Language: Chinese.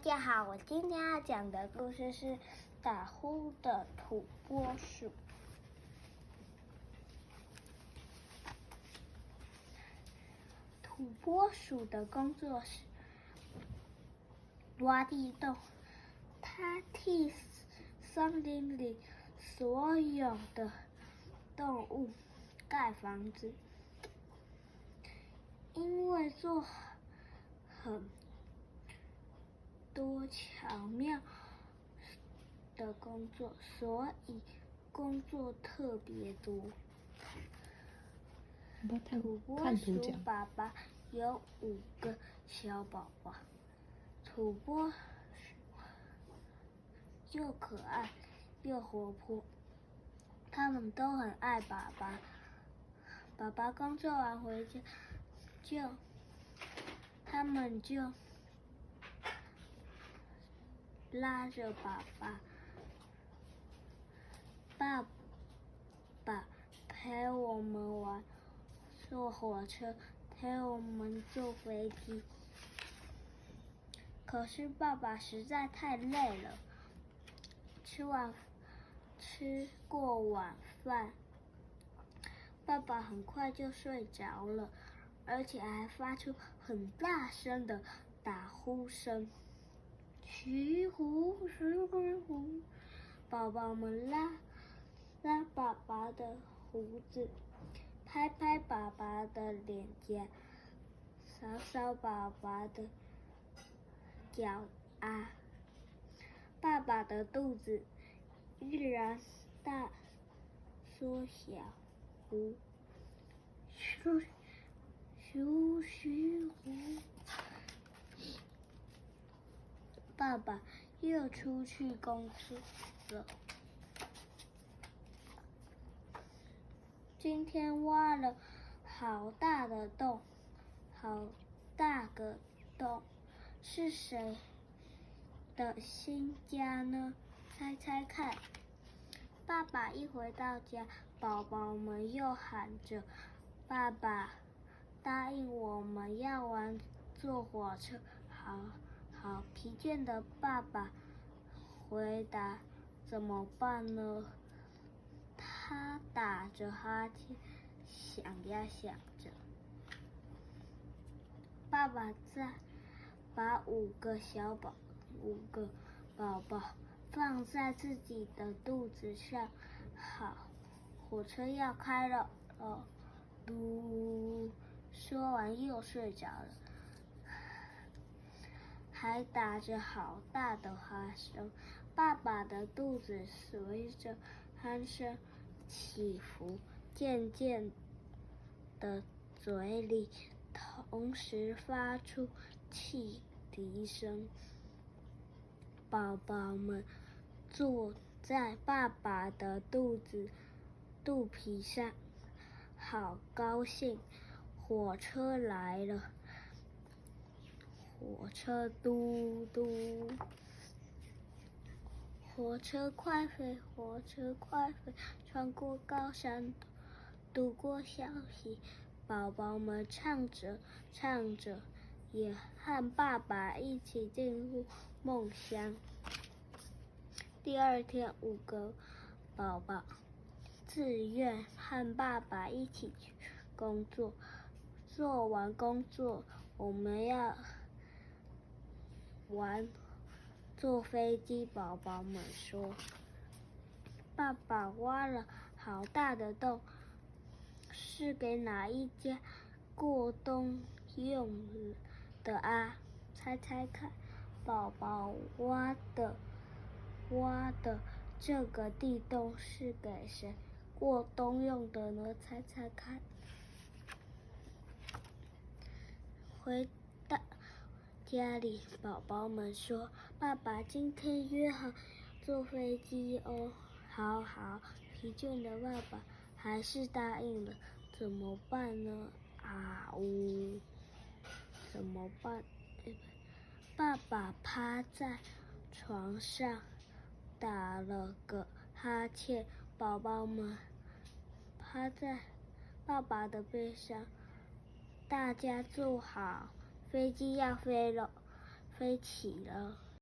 家好，我今天要讲的故事是打呼的土拨鼠。土拨鼠的工作是挖地洞，它替森林里所有的动物盖房子，因为做很多巧妙的工作，所以工作特别多。土拨鼠爸爸有5个小宝宝，土拨鼠又可爱又活泼，他们都很爱爸爸。爸爸工作完回家，他们就拉着爸爸陪我们玩，坐火车，陪我们坐飞机。可是爸爸实在太累了，吃过晚饭，爸爸很快就睡着了，而且还发出很大声的打呼声。嘘呼嘘呼，宝宝们拉爸爸的胡子，拍拍爸爸的脸颊，扫扫爸爸的脚啊。爸爸的肚子依然大缩小，呼咻咻咻呼。爸爸又出去工作了。今天挖了好大的洞，好大个洞，是谁的新家呢？猜猜看。爸爸一回到家，宝宝们又喊着：“爸爸，答应我们要玩坐火车。”好疲倦的爸爸回答：“怎么办呢？”他打着哈欠，想呀想着。爸爸再把5个宝宝放在自己的肚子上。好，火车要开了。嘟，说完又睡着了，还打着好大的哈声。爸爸的肚子随着鼾声起伏，渐渐的嘴里同时发出汽笛声。宝宝们坐在爸爸的肚皮上，好高兴。火车来了，火车嘟嘟，火车快飞，火车快飞，穿过高山，渡过小溪。宝宝们唱着唱着，也和爸爸一起进入梦乡。第2天，5个宝宝自愿和爸爸一起去工作。做完工作，我们要玩坐飞机。宝宝们说：“爸爸挖了好大的洞，是给哪一家过冬用的啊？猜猜看，宝宝挖的这个地洞是给谁过冬用的呢？猜猜看。”回到家里，宝宝们说：“爸爸今天约好坐飞机哦。”好，疲倦的爸爸还是答应了。怎么办呢？啊呜，怎么办？爸爸趴在床上打了个哈欠，宝宝们趴在爸爸的背上。大家坐好，飞机要飞起了。